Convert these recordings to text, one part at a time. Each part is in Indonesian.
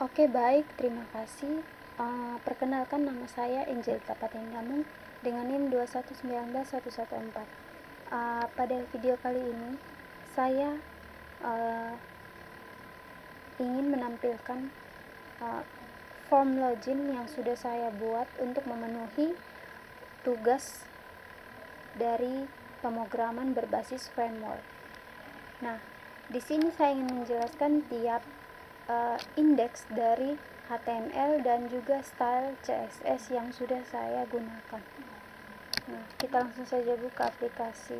Oke, baik, terima kasih. Perkenalkan, nama saya Angelita Patendamung dengan NIM 2191114. Pada video kali ini saya ingin menampilkan form login yang sudah saya buat untuk memenuhi tugas dari pemrograman berbasis framework. Nah, di sini saya ingin menjelaskan tiap indeks dari HTML dan juga style CSS yang sudah saya gunakan. Nah, kita langsung saja buka aplikasi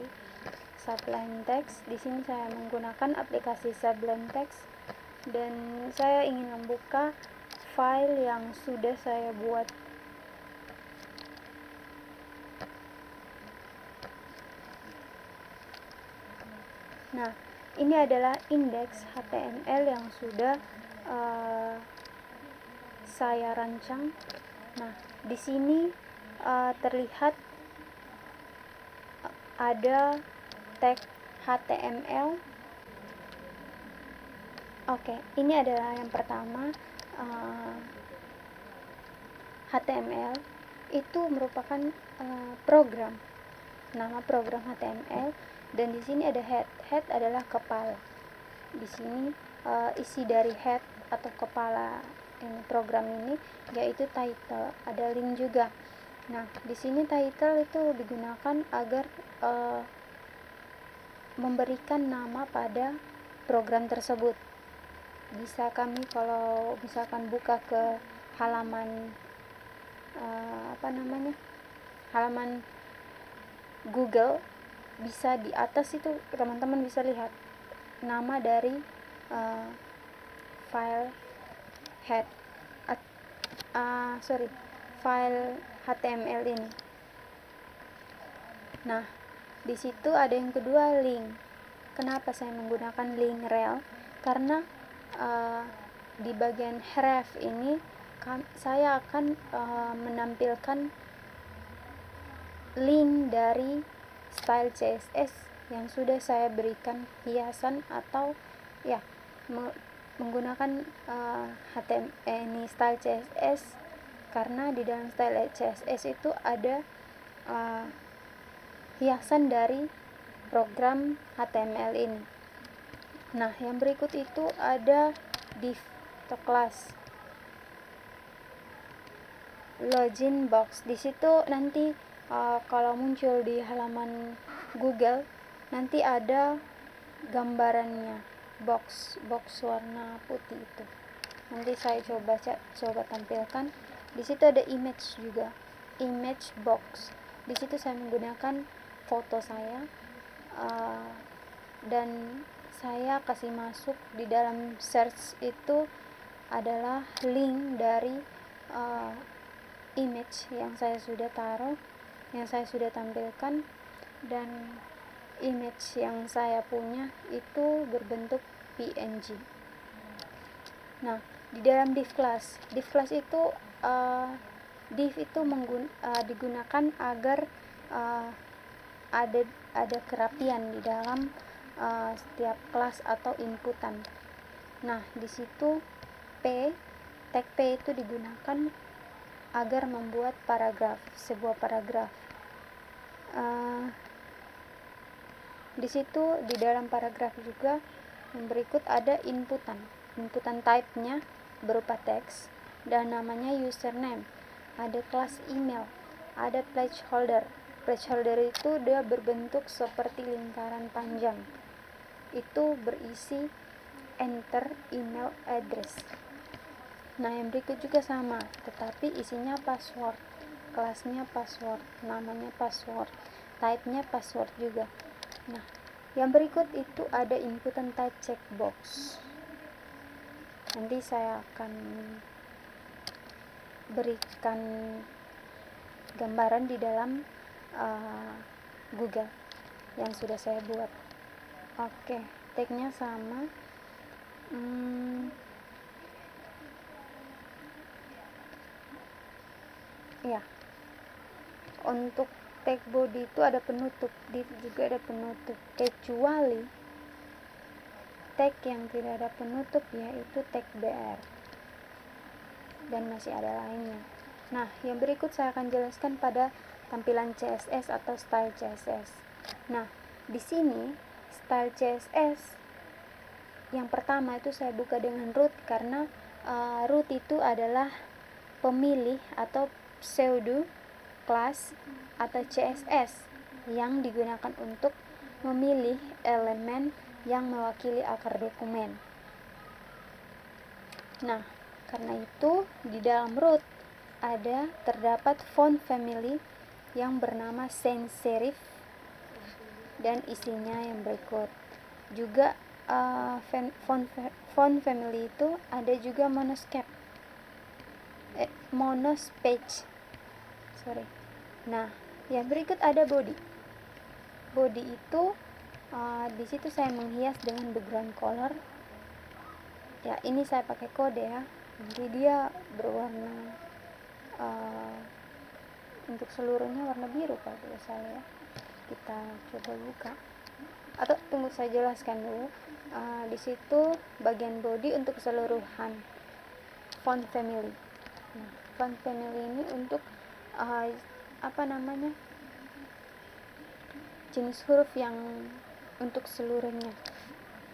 Sublime Text. Di sini saya menggunakan aplikasi Sublime Text dan saya ingin membuka file yang sudah saya buat. Nah, ini adalah indeks HTML yang sudah saya rancang. Nah, di sini terlihat ada tag HTML. Oke, ini adalah yang pertama. HTML itu merupakan program, nama program HTML, dan di sini ada head. Head adalah kepala. Di sini isi dari head atau kepala program ini yaitu title. Ada link juga. Nah, di sini title itu digunakan agar memberikan nama pada program tersebut. Bisa kami kalau misalkan buka ke halaman halaman Google, bisa di atas itu teman-teman bisa lihat nama dari file head file HTML ini. Nah, di situ ada yang kedua, link. Kenapa saya menggunakan link rel? Karena di bagian href ini saya akan menampilkan link dari style CSS yang sudah saya berikan hiasan atau menggunakan HTML ini style CSS, karena di dalam style CSS itu ada hiasan dari program HTML ini. Nah, yang berikut itu ada div atau class login box. Di situ nanti kalau muncul di halaman Google nanti ada gambarannya, box warna putih itu. Nanti saya coba tampilkan. Di situ ada image juga, image box. Di situ saya menggunakan foto saya dan saya kasih masuk di dalam search itu adalah link dari image yang saya sudah taruh, yang saya sudah tampilkan, dan image yang saya punya itu berbentuk PNG. Nah, di dalam div class itu div itu digunakan agar ada kerapian di dalam setiap kelas atau inputan. Nah, di situ tag P itu digunakan agar membuat paragraf, sebuah paragraf. Di situ di dalam paragraf juga yang berikut ada inputan type-nya berupa teks dan namanya username. Ada kelas email, ada placeholder. Placeholder itu dia berbentuk seperti lingkaran panjang. Itu berisi enter email address. Nah, yang berikut juga sama, tetapi isinya password. Kelasnya password, namanya password, type-nya password juga. Nah, yang berikut itu ada inputan type checkbox. Nanti saya akan berikan gambaran di dalam Google yang sudah saya buat. Oke, tag-nya sama. Untuk tag body itu ada penutup, div juga ada penutup, kecuali tag yang tidak ada penutup yaitu tag BR. dan masih ada lainnya. Nah, yang berikut saya akan jelaskan pada tampilan CSS atau style CSS. Nah, di sini style CSS yang pertama itu saya buka dengan root, karena root itu adalah pemilih atau pseudo class atau CSS yang digunakan untuk memilih elemen yang mewakili akar dokumen. Nah, karena itu di dalam root terdapat font family yang bernama sans serif dan isinya yang berikut. Juga font family itu ada juga monospage. Nah, yang berikut ada body. Body itu di situ saya menghias dengan background color. Ya, ini saya pakai kode ya. Jadi dia berwarna untuk seluruhnya warna biru kalau saya. Kita coba buka. Atau tunggu saya jelaskan dulu. Di situ bagian body untuk keseluruhan font family. Nah, font family ini untuk jenis huruf yang untuk seluruhnya.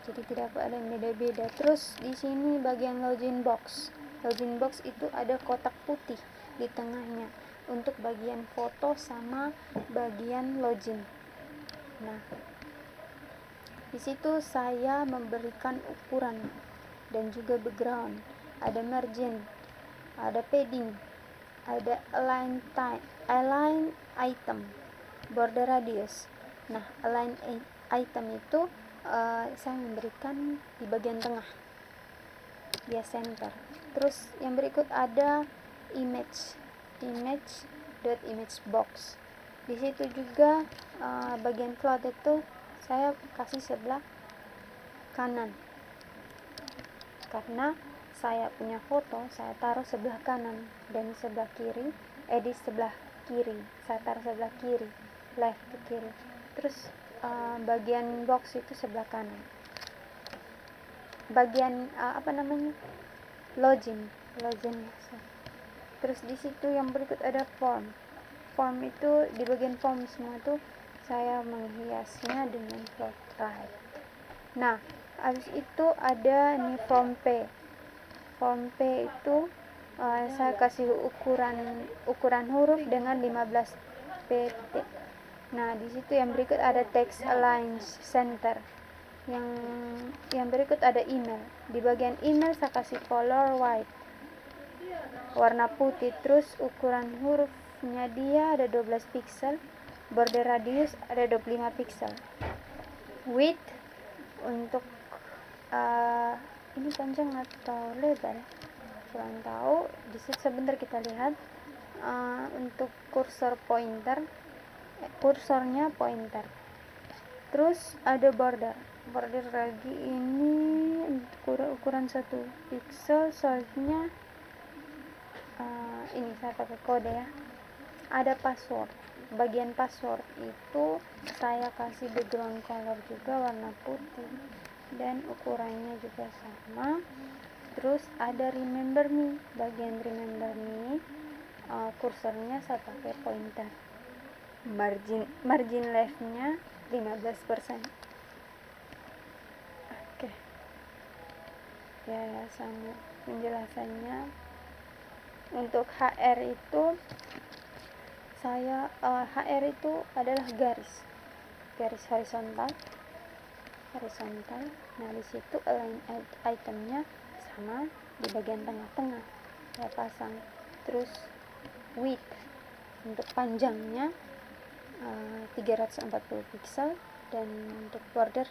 Jadi tidak ada yang beda-beda. Terus di sini bagian login box. Login box itu ada kotak putih di tengahnya untuk bagian foto sama bagian login. Nah, di situ saya memberikan ukuran dan juga background. Ada margin, ada padding, ada align item, border radius. Nah, align item itu saya memberikan di bagian tengah, dia center. Terus yang berikut ada image box. Di situ juga bagian float itu saya kasih sebelah kanan, karena saya punya foto saya taruh sebelah kanan, dan di sebelah kiri saya taruh sebelah kiri, left ke kiri. Terus bagian box itu sebelah kanan. Bagian login. Terus di situ yang berikut ada form itu di bagian form semua tuh saya menghiasnya dengan float right. Nah, habis itu ada nih form P itu saya kasih ukuran huruf dengan 15 pt. Nah, di situ yang berikut ada text align center. Yang berikut ada email. Di bagian email saya kasih color white, warna putih. Terus ukuran hurufnya dia ada 12 pixel, border radius ada 25 pixel. Width untuk ini panjang atau lebar, kurang tahu. Di situ sebentar kita lihat. Untuk kursornya pointer. Terus ada border lagi, ini ukuran 1 pixel, size-nya ini saya pakai kode ya. Ada password. Bagian password itu saya kasih background color juga warna putih dan ukurannya juga sama. Terus ada remember me. Bagian remember me kursornya saya pakai pointer. Margin left-nya 15%. Oke. Ya, sama penjelasannya. Untuk HR itu HR itu adalah garis horizontal. Nah, di situ align itemnya sama di bagian tengah-tengah saya pasang. Terus width untuk panjangnya 340 pixel, dan untuk border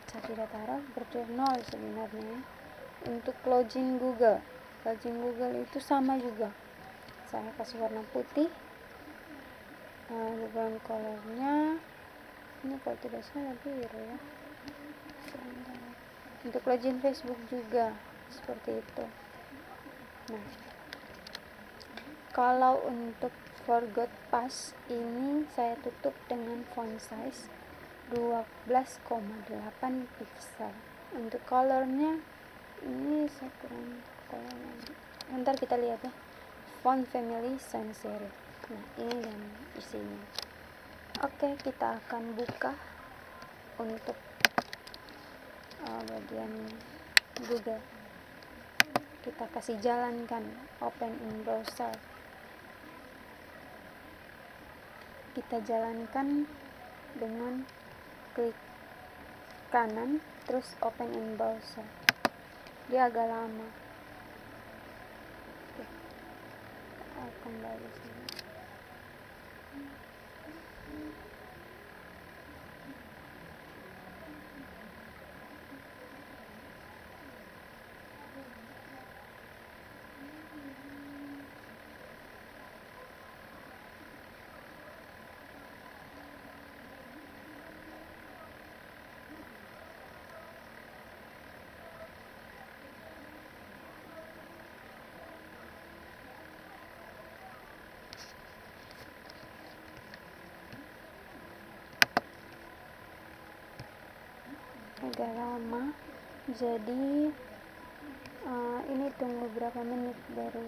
saya tidak taruh border 0 sebenarnya. Untuk login Google itu sama juga, saya kasih warna putih. Background colornya ini kalau tidak salah biru ya. Untuk login Facebook juga seperti itu. Nah, kalau untuk forgot pass ini saya tutup dengan font size 12,8 pixel. Untuk colornya ini saya kurang Ntar kita lihat ya, font family sans serif. Nah, ini dan isinya. Oke, kita akan buka untuk bagian Google. Kita kasih jalankan open in browser. Kita jalankan dengan klik kanan terus open in browser. Dia agak lama. Oke. Kembali sini. Agak lama, jadi ini tunggu berapa menit baru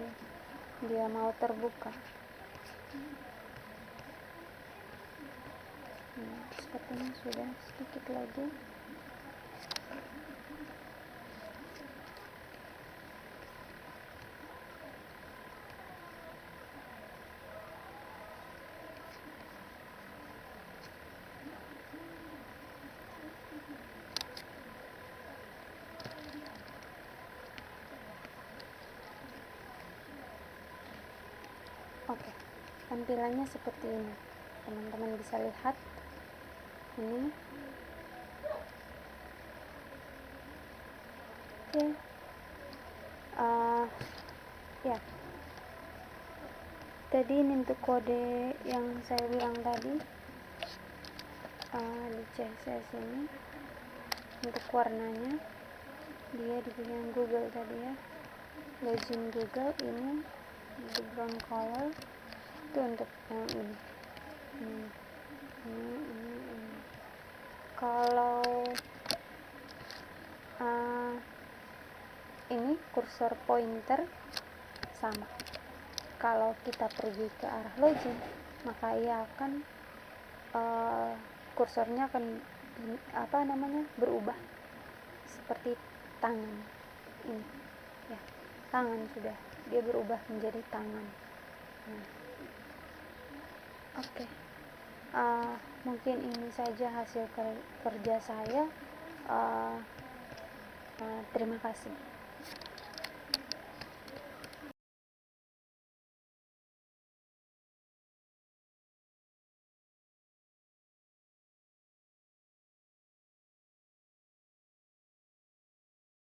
dia mau terbuka. Sepertinya sudah sedikit lagi. Oke, tampilannya seperti ini. Teman-teman bisa lihat ini. Oke, ya. Tadi ini untuk kode yang saya bilang tadi di CSS ini. Untuk warnanya dia di bagian Google tadi ya. Login Google ini background color itu untuk yang ini. Kalau ini kursor pointer sama. Kalau kita pergi ke arah login, maka ia akan kursornya akan berubah seperti tangan ini ya. Tangan sudah dia berubah menjadi tangan. Oke. Mungkin ini saja hasil kerja saya. Terima kasih.